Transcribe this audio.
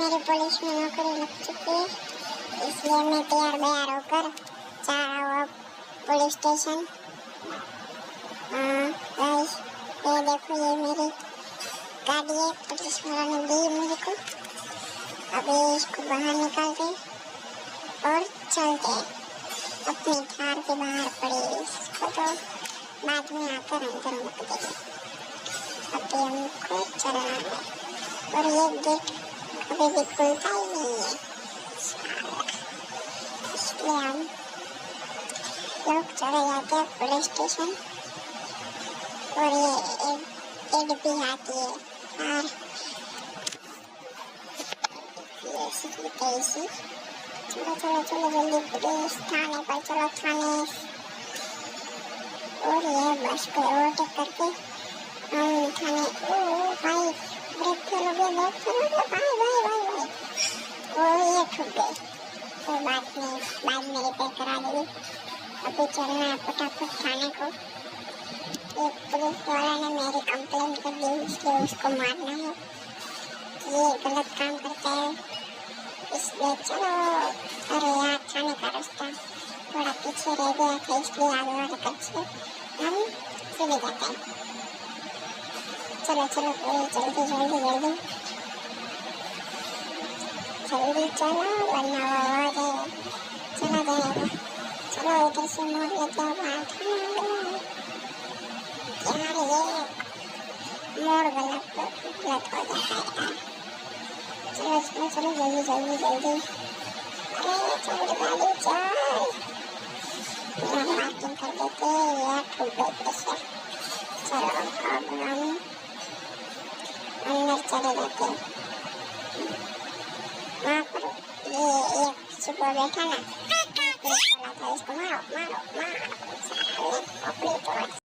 मेरी पुलिस में नौकरी लग चुकी है, इसलिए मैं तैयार बयार होकर जा रहा हूँ पुलिस स्टेशन। गाइस, ये देखो, ये मेरी गाड़ी है, पुलिस वाला ने दी मेरे को। अभी इसको बाहर निकालते और चलते हैं। अपनी कार के बाहर पड़ी, इसको तो बाद में आकर अंदर मुक देंगे। अभी हमको चलना है और ये गेट अभी भी खुलता ही नहीं है, इसलिए हम लोग चले जाते हैं पुलिस स्टेशन। और ये एड भी आती है और ये ऐसी चलो चलो चलो जल्दी पुलिस थाने पर चलो, थाने। और ये बस को ओवरटेक करके हम थाने। ओ भाई, ब्रेक फेल हो गया, भाई भाई भाई भाई। ओ ये ठुक गई, कोई बात नहीं, बाद में रिपेयर करा देगी। अभी चलना है फटाफट थाने को। एक पुलिस वाला ने मेरी कंप्लेंट कर दी, इसलिए उसको मारना है, ये गलत काम करता है, इसलिए चलो। अरे यार, थाने का रास्ता थोड़ा पीछे रह गया था, इसलिए आगे वाले कच्चे हम चले जाते हैं। चलो चलो जल्दी जल्दी जल्दी जल्दी चलो, वरना वो चला जाएगा। चलो इधर से मोड़ लेते हैं, बाहर यार, ये मोड़ गलत हो जाता है। चलो चलो चलो जल्दी जल्दी जल्दी, अरे चल गाड़ी चल, यहाँ पार्किंग कर देते हैं यार, ठुक गई पैसे। चलो अब हम अंदर चले जाते हैं। वहाँ पर ये एक सुबह बैठा ना, पुलिस वाला था, इसको मारो मारो मारो, साले अपनी तो